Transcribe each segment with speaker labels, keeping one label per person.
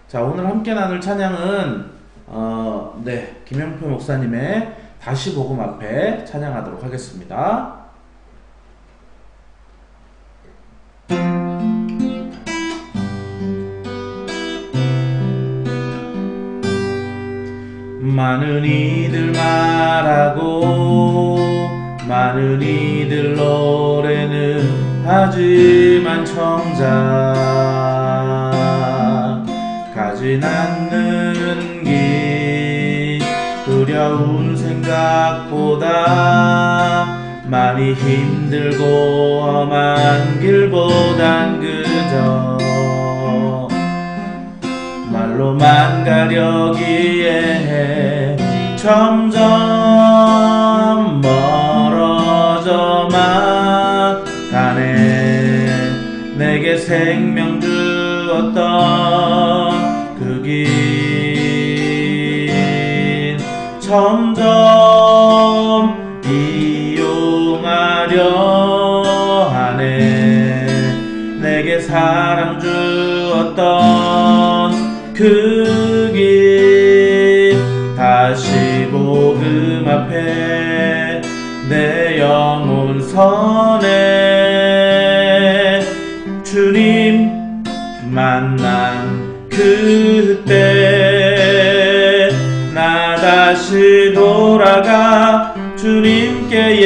Speaker 1: 자, 오늘 함께 나눌 찬양은 김영표 목사님의 다시 복음 앞에 찬양하도록 하겠습니다. 많은 이들 말하고 많은 이들 노래는 하지만 정작 가진 않는 길 두려운 생각보다 많이 힘들고 험한 길보단 그저 말로만 가려기에 점점 멀어져만 가네. 내게 생명 주었던 그 길 점점 이용하려 하네. 내게 사랑 주었던 그 길 다시 복음 앞에 내 영혼 선해. 주님 만난 그때 나 다시 돌아가 주님께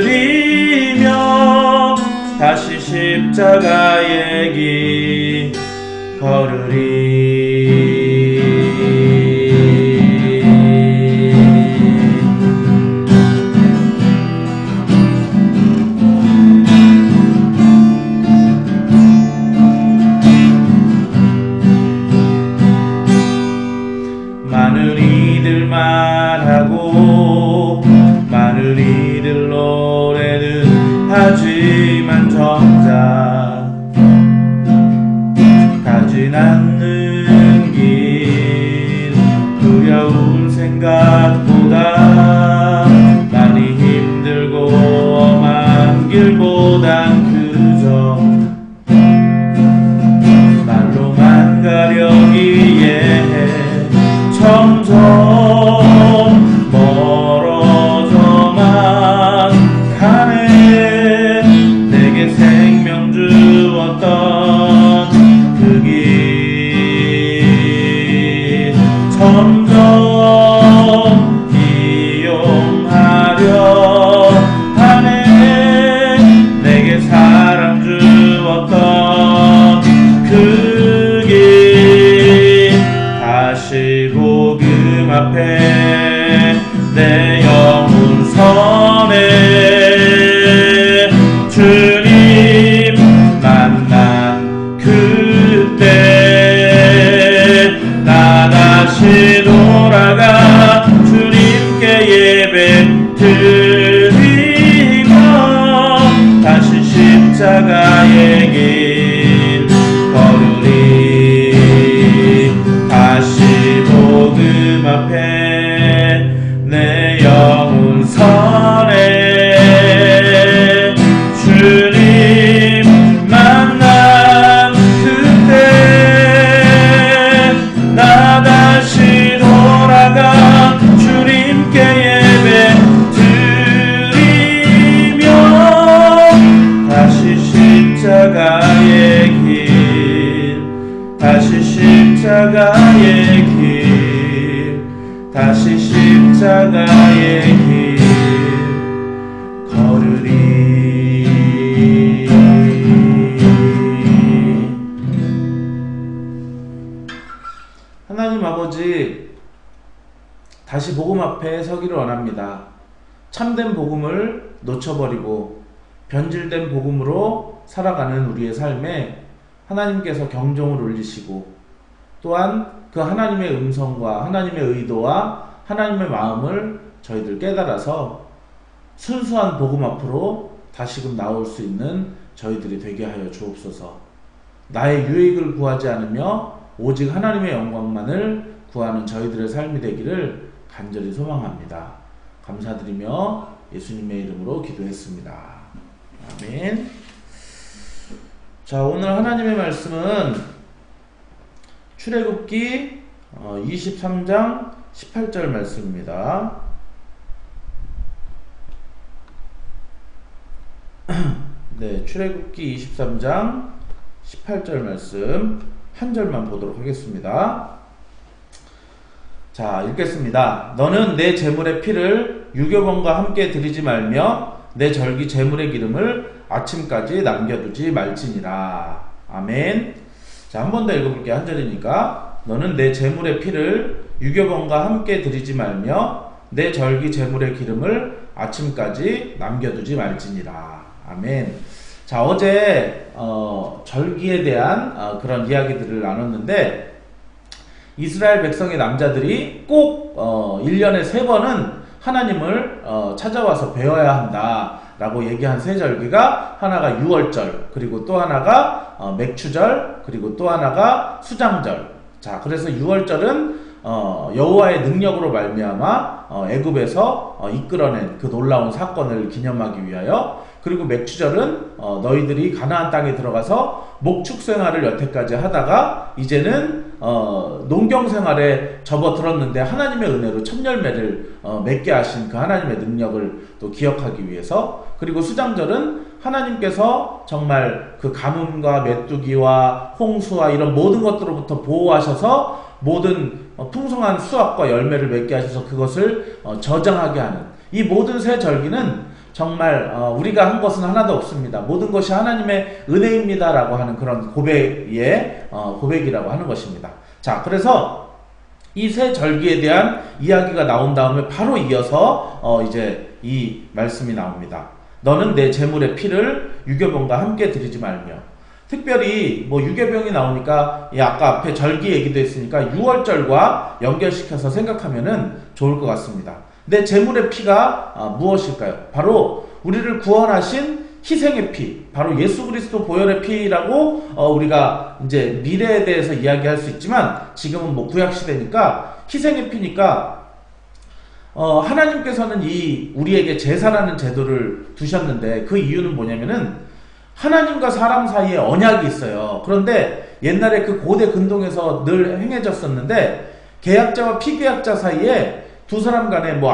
Speaker 1: 예배드리며 다시 십자가의 길 걸으리. 많은 이들 말하고 많은 이들 노래는 하지만 정작 가진 않는 길 두려운 생각보다 많이 힘들고 험한 길보단 그저 말로만 가려기에 점점 멀어져만 가네. 내게 생명 주었던 그 길 점점 이용하려 하네. 내게 사랑 주었던 그 길 다시 복음 앞에 내 영혼 선해. 주님 만난 그때 나 다시 돌아가 주님께 예배드리며 다시 십자가의 길 걸으리. 다시 복음 앞에 내 영혼 선해. 주님 만난 그때 나 다시 돌아가 주님께 예배드리며 다시 십자가의 길 다시 십자가의 길 다시 십자가의 길 걸으리. 하나님 아버지, 다시 복음 앞에 서기를 원합니다. 참된 복음을 놓쳐버리고 변질된 복음으로 살아가는 우리의 삶에 하나님께서 경종을 울리시고 또한 그 하나님의 음성과 하나님의 의도와 하나님의 마음을 저희들 깨달아서 순수한 복음 앞으로 다시금 나올 수 있는 저희들이 되게 하여 주옵소서. 나의 유익을 구하지 않으며 오직 하나님의 영광만을 구하는 저희들의 삶이 되기를 간절히 소망합니다. 감사드리며 예수님의 이름으로 기도했습니다. 아멘. 자, 오늘 하나님의 말씀은 출애굽기 23장 18절 말씀입니다. 네, 출애굽기 23장 18절 말씀 한 절만 보도록 하겠습니다. 자, 읽겠습니다. 너는 내 제물의 피를 유교범과 함께 드리지 말며 내 절기 제물의 기름을 아침까지 남겨두지 말지니라. 아멘. 자, 한 번 더 읽어볼게요. 한 절이니까. 너는 내 제물의 피를 유교범과 함께 드리지 말며 내 절기 제물의 기름을 아침까지 남겨두지 말지니라. 아멘. 자, 어제 절기에 대한 그런 이야기들을 나눴는데, 이스라엘 백성의 남자들이 꼭 1년에 3번은 하나님을 찾아와서 배워야 한다 라고 얘기한 세 절기가, 하나가 유월절, 그리고 또 하나가 맥추절, 그리고 또 하나가 수장절. 자, 그래서 유월절은 여호와의 능력으로 말미암아 애굽에서 이끌어낸 그 놀라운 사건을 기념하기 위하여, 그리고 맥추절은 너희들이 가나안 땅에 들어가서 목축 생활을 여태까지 하다가 이제는 농경 생활에 접어들었는데 하나님의 은혜로 첫 열매를 맺게 하신 그 하나님의 능력을 또 기억하기 위해서, 그리고 수장절은 하나님께서 정말 그 가뭄과 메뚜기와 홍수와 이런 모든 것들로부터 보호하셔서 모든 풍성한 수확과 열매를 맺게 하셔서 그것을 저장하게 하는, 이 모든 세 절기는 정말 우리가 한 것은 하나도 없습니다. 모든 것이 하나님의 은혜입니다 라고 하는 그런 고백이라고 하는 것입니다. 자, 그래서 이 세 절기에 대한 이야기가 나온 다음에 바로 이어서 이제 이 말씀이 나옵니다. 너는 내 제물의 피를 유교병과 함께 드리지 말며. 특별히 뭐 유교병이 나오니까 아까 앞에 절기 얘기도 했으니까 유월절과 연결시켜서 생각하면은 좋을 것 같습니다. 내 제물의 피가 무엇일까요? 바로 우리를 구원하신 희생의 피, 바로 예수 그리스도 보혈의 피라고 우리가 이제 미래에 대해서 이야기할 수 있지만, 지금은 뭐 구약 시대니까 희생의 피니까 하나님께서는 이 우리에게 제사라는 제도를 두셨는데, 그 이유는 뭐냐면은 하나님과 사람 사이에 언약이 있어요. 그런데 옛날에 그 고대 근동에서 늘 행해졌었는데, 계약자와 피계약자 사이에 두 사람 간에 뭐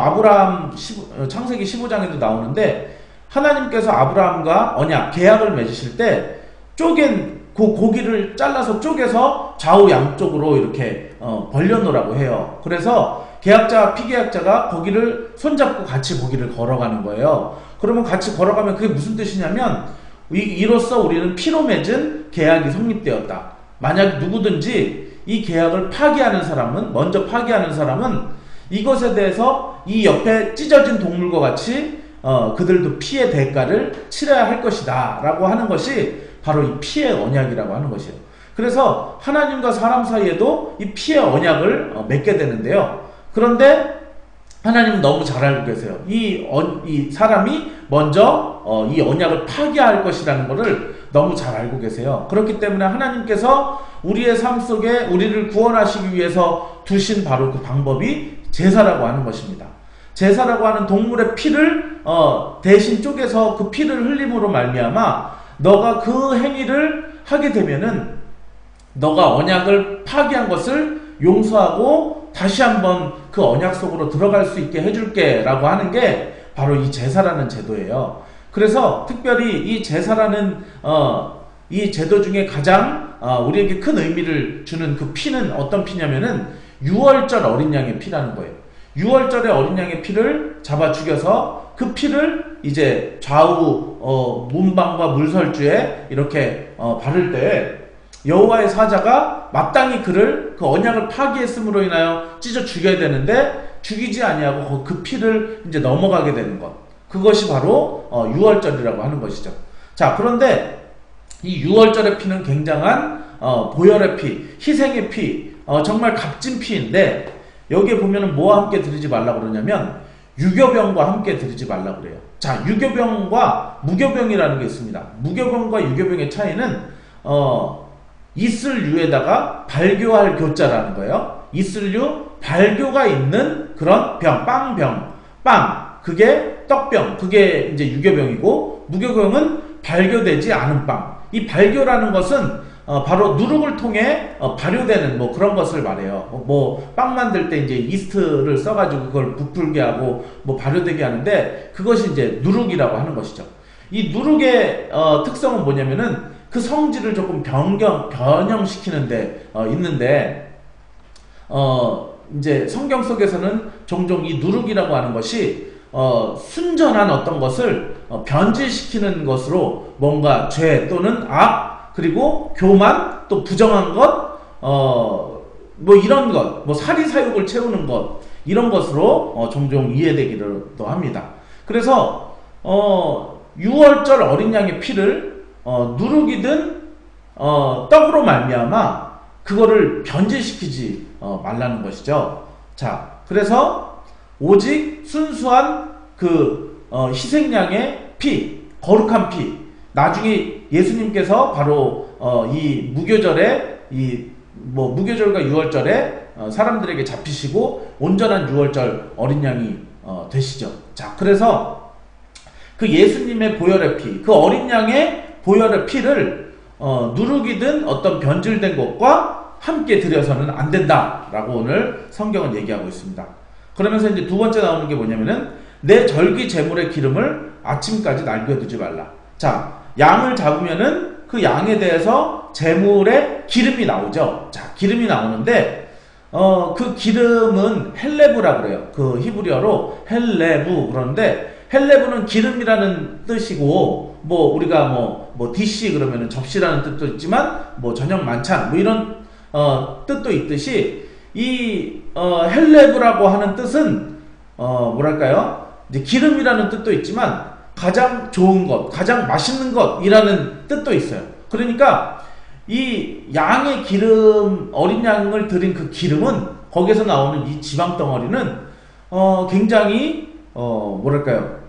Speaker 1: 창세기 15장에도 나오는데, 하나님께서 아브라함과 언약, 계약을 맺으실 때 쪼갠 그 고기를 잘라서 쪼개서 좌우 양쪽으로 이렇게 벌려놓으라고 해요. 그래서 계약자와 피계약자가 거기를 손잡고 같이 거기를 걸어가는 거예요. 그러면 같이 걸어가면 그게 무슨 뜻이냐면, 이로써 우리는 피로 맺은 계약이 성립되었다. 만약 누구든지 이 계약을 먼저 파기하는 사람은 이것에 대해서 이 옆에 찢어진 동물과 같이 그들도 피의 대가를 치러야 할 것이다 라고 하는 것이 바로 이 피의 언약이라고 하는 것이에요. 그래서 하나님과 사람 사이에도 이 피의 언약을 맺게 되는데요. 그런데 하나님은 너무 잘 알고 계세요. 이 사람이 먼저 이 언약을 파기할 것이라는 것을 너무 잘 알고 계세요. 그렇기 때문에 하나님께서 우리의 삶 속에 우리를 구원하시기 위해서 두신 바로 그 방법이 제사라고 하는 것입니다. 제사라고 하는 동물의 피를 대신 쪼개서 그 피를 흘림으로 말미암아 너가 그 행위를 하게 되면은 너가 언약을 파기한 것을 용서하고 다시 한번 그 언약 속으로 들어갈 수 있게 해줄게 라고 하는 게 바로 이 제사라는 제도예요. 그래서 특별히 이 제사라는 이 제도 중에 가장 우리에게 큰 의미를 주는 그 피는 어떤 피냐면은 유월절 어린 양의 피라는 거예요. 유월절의 어린 양의 피를 잡아 죽여서 그 피를 이제 좌우 문방과 물설주에 이렇게 바를 때 여호와의 사자가 마땅히 그 언약을 파기했음으로 인하여 찢어 죽여야 되는데 죽이지 아니하고 그 피를 이제 넘어가게 되는 것, 그것이 바로 유월절이라고 하는 것이죠. 자, 그런데 이 유월절의 피는 굉장한 보혈의 피, 희생의 피, 정말 값진 피인데, 여기에 보면은 뭐와 함께 드리지 말라고 그러냐면 유교병과 함께 드리지 말라고 그래요. 자, 유교병과 무교병이라는 게 있습니다. 무교병과 유교병의 차이는 있을 유에다가 발교할 교자라는 거예요. 있을 유, 발교가 있는 그런 병, 빵, 그게 떡병, 그게 이제 유교병이고, 무교병은 발교되지 않은 빵. 이 발교라는 것은 바로 누룩을 통해 발효되는 뭐 그런 것을 말해요. 뭐 빵 만들 때 이제 이스트를 써가지고 그걸 부풀게 하고 뭐 발효되게 하는데 그것이 이제 누룩이라고 하는 것이죠. 이 누룩의 특성은 뭐냐면은 그 성질을 조금 변형시키는데 있는데 이제 성경 속에서는 종종 이 누룩이라고 하는 것이 순전한 어떤 것을 변질시키는 것으로 뭔가 죄 또는 악 그리고 교만 또 부정한 것 뭐 이런 것 뭐 사리사욕을 채우는 것 이런 것으로 종종 이해되기도 합니다. 그래서 6월절 어린 양의 피를 누룩이든 떡으로 말미암아 그거를 변질시키지 말라는 것이죠. 자, 그래서 오직 순수한 그 희생양의 피, 거룩한 피. 나중에 예수님께서 바로 이 무교절에 무교절과 유월절에 사람들에게 잡히시고 온전한 유월절 어린 양이 되시죠. 자, 그래서 그 예수님의 보혈의 피, 그 어린 양의 보혈의 피를 누룩이든 어떤 변질된 것과 함께 드려서는 안 된다라고 오늘 성경은 얘기하고 있습니다. 그러면서 이제 두 번째 나오는 게 뭐냐면은 내 절기 제물의 기름을 아침까지 남겨두지 말라. 자, 양을 잡으면은 그 양에 대해서 제물의 기름이 나오죠. 자, 기름이 나오는데 그 기름은 헬레브라고 그래요. 그 히브리어로 헬레브 그러는데 헬레브는 기름이라는 뜻이고 뭐 우리가 뭐 디시 그러면은 접시라는 뜻도 있지만 뭐 저녁 만찬 뭐 이런 뜻도 있듯이 이 헬레브라고 하는 뜻은 뭐랄까요? 이제 기름이라는 뜻도 있지만 가장 좋은 것, 가장 맛있는 것이라는 뜻도 있어요. 그러니까 이 양의 기름, 어린 양을 드린 그 기름은 거기서 나오는 이 지방 덩어리는 굉장히 뭐랄까요?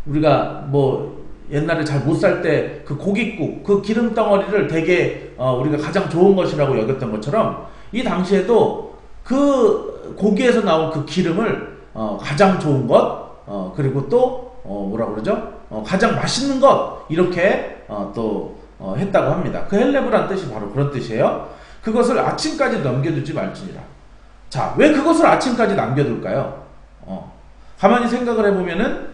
Speaker 1: 우리가 뭐 옛날에 잘 못 살 때 그 고깃국, 그 기름 덩어리를 되게 우리가 가장 좋은 것이라고 여겼던 것처럼 이 당시에도 그 고기에서 나온 그 기름을 가장 좋은 것, 그리고 또 뭐라 그러죠? 가장 맛있는 것 이렇게 또 했다고 합니다. 그 헬레브란 뜻이 바로 그런 뜻이에요. 그것을 아침까지 남겨두지 말지니라. 자, 왜 그것을 아침까지 남겨둘까요? 가만히 생각을 해보면은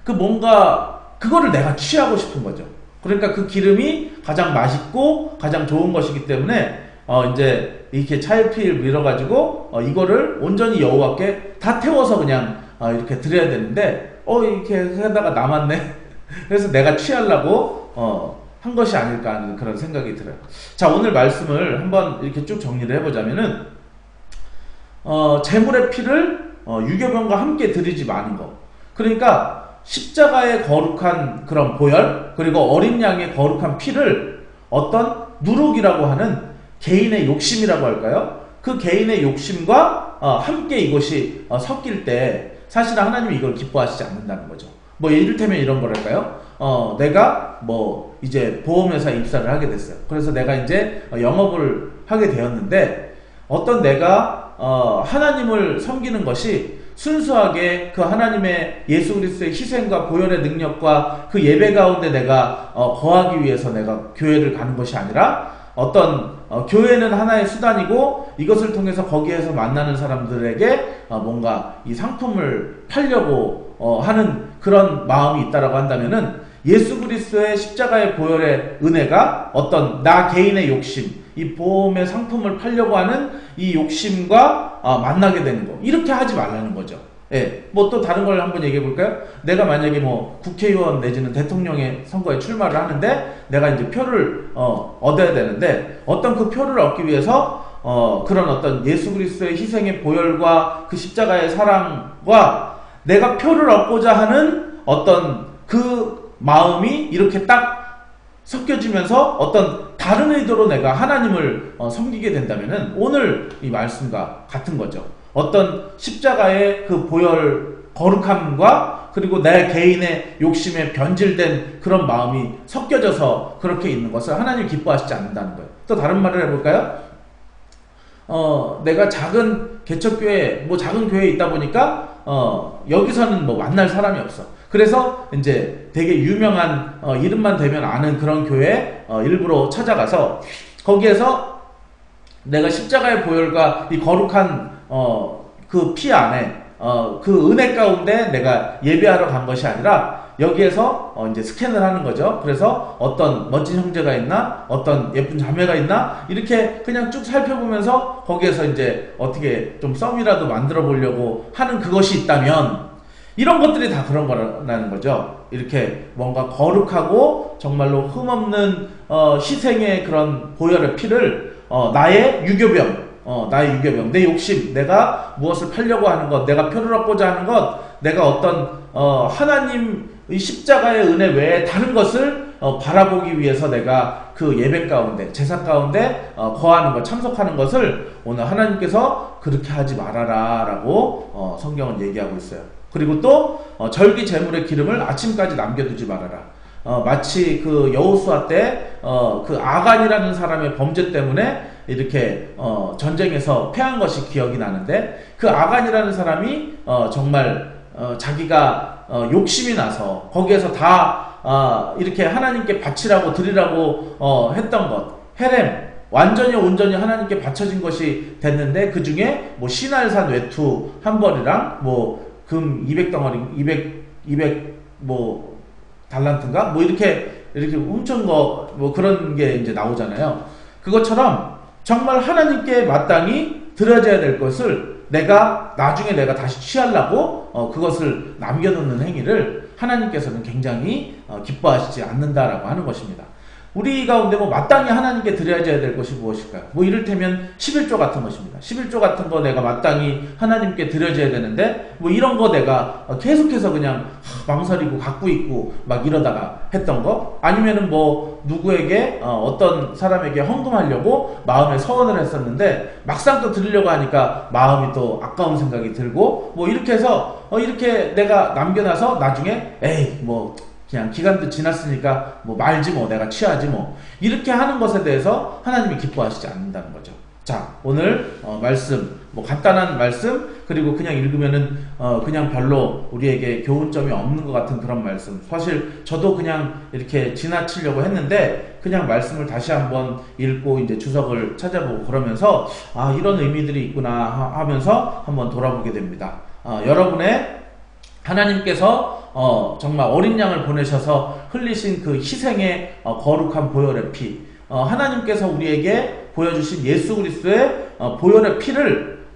Speaker 1: 그 뭔가 그거를 내가 취하고 싶은 거죠. 그러니까 그 기름이 가장 맛있고 가장 좋은 것이기 때문에 이제 이렇게 차일피일 밀어가지고 이거를 온전히 여호와께 다 태워서 그냥 이렇게 드려야 되는데 이렇게 하다가 남았네. 그래서 내가 취하려고 한 것이 아닐까 하는 그런 생각이 들어요. 자, 오늘 말씀을 한번 이렇게 쭉 정리를 해보자면은 제물의 피를 유교병과 함께 드리지 마는 거. 그러니까 십자가의 거룩한 그런 보혈 그리고 어린 양의 거룩한 피를 어떤 누룩이라고 하는 개인의 욕심이라고 할까요? 그 개인의 욕심과 함께 이것이 섞일 때 사실 하나님이 이걸 기뻐하시지 않는다는 거죠. 뭐 이를테면 이런 거랄까요? 내가 뭐 이제 보험회사 입사를 하게 됐어요. 그래서 내가 이제 영업을 하게 되었는데 어떤 내가 하나님을 섬기는 것이 순수하게 그 하나님의 예수 그리스도의 희생과 보혈의 능력과 그 예배 가운데 내가 거하기 위해서 내가 교회를 가는 것이 아니라 어떤 교회는 하나의 수단이고 이것을 통해서 거기에서 만나는 사람들에게 뭔가 이 상품을 팔려고 하는 그런 마음이 있다라고 한다면은 예수 그리스도의 십자가의 보혈의 은혜가 어떤 나 개인의 욕심, 이 보험의 상품을 팔려고 하는 이 욕심과 만나게 되는 거. 이렇게 하지 말라는 거죠. 예. 뭐 또 다른 걸 한번 얘기해 볼까요? 내가 만약에 뭐 국회의원 내지는 대통령의 선거에 출마를 하는데 내가 이제 표를 얻어야 되는데 어떤 그 표를 얻기 위해서 그런 어떤 예수 그리스도의 희생의 보혈과 그 십자가의 사랑과 내가 표를 얻고자 하는 어떤 그 마음이 이렇게 딱 섞여지면서 어떤 다른 의도로 내가 하나님을 섬기게 된다면은 오늘 이 말씀과 같은 거죠. 어떤 십자가의 그 보혈 거룩함과 그리고 내 개인의 욕심에 변질된 그런 마음이 섞여져서 그렇게 있는 것을 하나님 기뻐하시지 않는다는 거예요. 또 다른 말을 해볼까요? 내가 작은 개척교회, 뭐 작은 교회에 있다 보니까 여기서는 뭐 만날 사람이 없어. 그래서 이제 되게 유명한 이름만 대면 아는 그런 교회 일부러 찾아가서 거기에서 내가 십자가의 보혈과 이 거룩한 그 피 안에 그 은혜 가운데 내가 예배하러 간 것이 아니라 여기에서 이제 스캔을 하는 거죠. 그래서 어떤 멋진 형제가 있나, 어떤 예쁜 자매가 있나, 이렇게 그냥 쭉 살펴보면서 거기에서 이제 어떻게 좀 썸이라도 만들어 보려고 하는 그것이 있다면, 이런 것들이 다 그런 거라는 거죠. 이렇게 뭔가 거룩하고 정말로 흠없는 희생의 그런 보혈의 피를 나의 유교병, 내 욕심, 내가 무엇을 팔려고 하는 것, 내가 표를 얻고자 하는 것, 내가 어떤 하나님의 십자가의 은혜 외에 다른 것을 바라보기 위해서 내가 그 예배 가운데, 제사 가운데 거하는 것, 참석하는 것을 오늘 하나님께서 그렇게 하지 말아라 라고 성경은 얘기하고 있어요. 그리고 또 절기 제물의 기름을 아침까지 남겨두지 말아라. 마치 그 여호수아 때 그 아간이라는 사람의 범죄 때문에 이렇게 전쟁에서 패한 것이 기억이 나는데, 그 아간이라는 사람이 정말 자기가 욕심이 나서 거기에서 다 이렇게 하나님께 바치라고 드리라고 했던 것, 헤렘, 완전히 온전히 하나님께 바쳐진 것이 됐는데, 그 중에 뭐 시날산 외투 한 벌이랑 뭐 금 200덩어리 200 뭐 달란트인가 뭐 이렇게 훔친 거 뭐 그런 게 이제 나오잖아요. 그것처럼 정말 하나님께 마땅히 드려져야 될 것을 나중에 내가 다시 취하려고 그것을 남겨놓는 행위를 하나님께서는 굉장히 기뻐하시지 않는다라고 하는 것입니다. 우리 가운데 뭐 마땅히 하나님께 드려야 될 것이 무엇일까요? 뭐 이를테면 11조 같은 것입니다. 11조 같은 거 내가 마땅히 하나님께 드려야 되는데, 뭐 이런 거 내가 계속해서 그냥 망설이고 갖고 있고 막 이러다가 했던 거, 아니면은 뭐 누구에게 어떤 사람에게 헌금하려고 마음에 서원을 했었는데 막상 또 드리려고 하니까 마음이 또 아까운 생각이 들고, 뭐 이렇게 해서 이렇게 내가 남겨놔서 나중에 에이 뭐 그냥 기간도 지났으니까 뭐 말지 뭐 내가 취하지 뭐 이렇게 하는 것에 대해서 하나님이 기뻐하시지 않는다는 거죠. 자, 오늘 말씀, 뭐 간단한 말씀, 그리고 그냥 읽으면은 그냥 별로 우리에게 교훈점이 없는 것 같은 그런 말씀. 사실 저도 그냥 이렇게 지나치려고 했는데 그냥 말씀을 다시 한번 읽고 이제 주석을 찾아보고 그러면서 이런 의미들이 있구나 하면서 한번 돌아보게 됩니다. 여러분의 하나님께서 정말 어린 양을 보내셔서 흘리신 그 희생의 거룩한 보혈의 피, 하나님께서 우리에게 보여주신 예수 그리스도의 보혈의 피를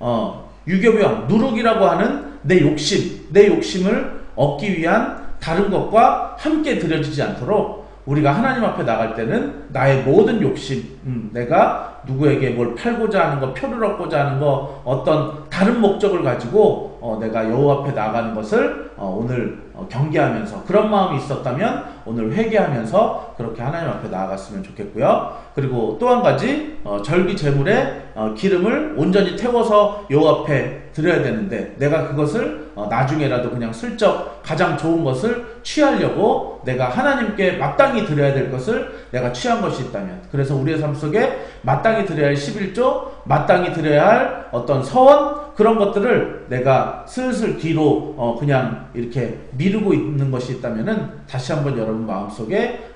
Speaker 1: 유교병, 누룩이라고 하는 내 욕심을 얻기 위한 다른 것과 함께 드려지지 않도록 우리가 하나님 앞에 나갈 때는 나의 모든 욕심, 내가 누구에게 뭘 팔고자 하는 거, 표를 얻고자 하는 거, 어떤 다른 목적을 가지고 내가 여호와 앞에 나가는 것을 오늘 경계하면서, 그런 마음이 있었다면 오늘 회개하면서 그렇게 하나님 앞에 나아갔으면 좋겠고요. 그리고 또 한 가지, 절기 제물에 기름을 온전히 태워서 여호와 앞에 드려야 되는데, 내가 그것을 나중에라도 그냥 슬쩍 가장 좋은 것을 취하려고 내가 하나님께 마땅히 드려야 될 것을 내가 취한 것이 있다면, 그래서 우리의 삶 속에 마땅히 드려야 할 11조, 마땅히 드려야 할 어떤 서원, 그런 것들을 내가 슬슬 뒤로 그냥 이렇게 미루고 있는 것이 있다면은 다시 한번 여러분 마음속에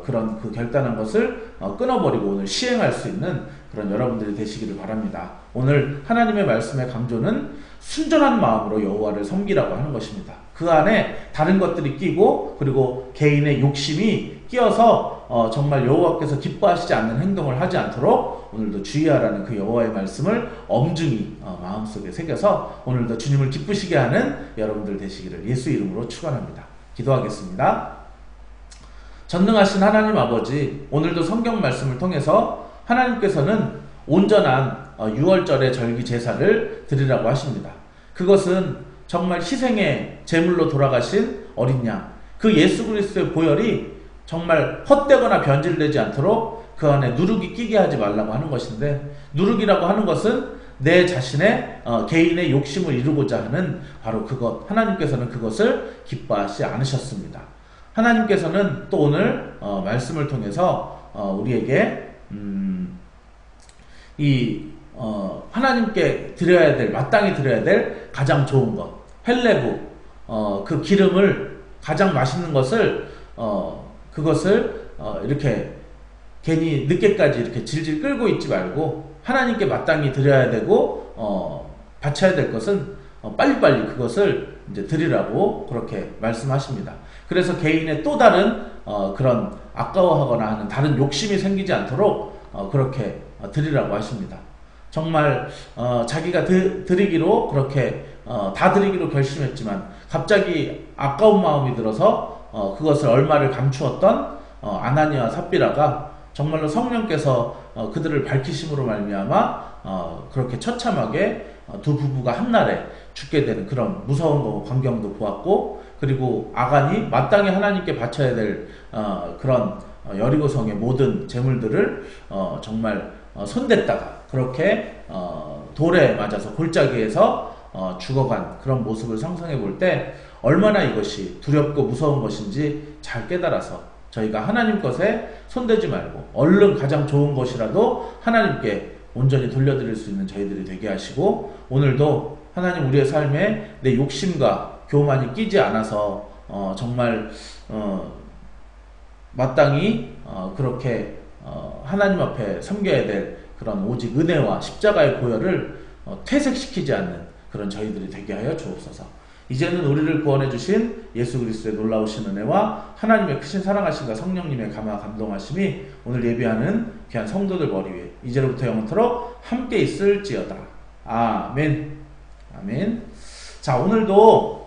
Speaker 1: 그런 그 결단한 것을 끊어버리고 오늘 시행할 수 있는 그런 여러분들이 되시기를 바랍니다. 오늘 하나님의 말씀의 강조는 순전한 마음으로 여호와를 섬기라고 하는 것입니다. 그 안에 다른 것들이 끼고, 그리고 개인의 욕심이 끼어서 정말 여호와께서 기뻐하시지 않는 행동을 하지 않도록 오늘도 주의하라는 그 여호와의 말씀을 엄중히 마음속에 새겨서 오늘도 주님을 기쁘시게 하는 여러분들 되시기를 예수 이름으로 축원합니다. 기도하겠습니다. 전능하신 하나님 아버지, 오늘도 성경 말씀을 통해서 하나님께서는 온전한 6월절의 절기 제사를 드리라고 하십니다. 그것은 정말 희생의 제물로 돌아가신 어린 양, 그 예수 그리스도의 보혈이 정말 헛되거나 변질되지 않도록 그 안에 누룩이 끼게 하지 말라고 하는 것인데, 누룩이라고 하는 것은 내 자신의 개인의 욕심을 이루고자 하는 바로 그것, 하나님께서는 그것을 기뻐하지 않으셨습니다. 하나님께서는 또 오늘 말씀을 통해서 우리에게 하나님께 드려야 될, 마땅히 드려야 될 가장 좋은 것, 헬레부, 그 기름을 가장 맛있는 것을 그것을 이렇게 괜히 늦게까지 이렇게 질질 끌고 있지 말고 하나님께 마땅히 드려야 되고 바쳐야 될 것은 빨리빨리 그것을 이제 드리라고 그렇게 말씀하십니다. 그래서 개인의 또 다른 그런 아까워하거나 하는 다른 욕심이 생기지 않도록 그렇게 드리라고 하십니다. 정말 자기가 드리기로 그렇게 다 드리기로 결심했지만 갑자기 아까운 마음이 들어서 그것을 얼마를 감추었던 아나니아와 삽비라가 정말로 성령께서 그들을 밝히심으로 말미암아 그렇게 처참하게 두 부부가 한날에 죽게 되는 그런 무서운 광경도 보았고, 그리고 아간이 마땅히 하나님께 바쳐야 될 그런 여리고성의 모든 재물들을 정말 손댔다가 그렇게 돌에 맞아서 골짜기에서 죽어간 그런 모습을 상상해 볼 때 얼마나 이것이 두렵고 무서운 것인지 잘 깨달아서 저희가 하나님 것에 손대지 말고 얼른 가장 좋은 것이라도 하나님께 온전히 돌려드릴 수 있는 저희들이 되게 하시고, 오늘도 하나님 우리의 삶에 내 욕심과 교만이 끼지 않아서 정말 마땅히 그렇게 하나님 앞에 섬겨야 될 그런 오직 은혜와 십자가의 보혈을 퇴색시키지 않는 그런 저희들이 되게 하여 주옵소서. 이제는 우리를 구원해 주신 예수 그리스도의 놀라우신 은혜와 하나님의 크신 사랑하심과 성령님의 감화 감동하심이 오늘 예배하는 귀한 성도들 머리 위에 이제로부터 영원토록 함께 있을지어다. 아멘. 아멘. 자, 오늘도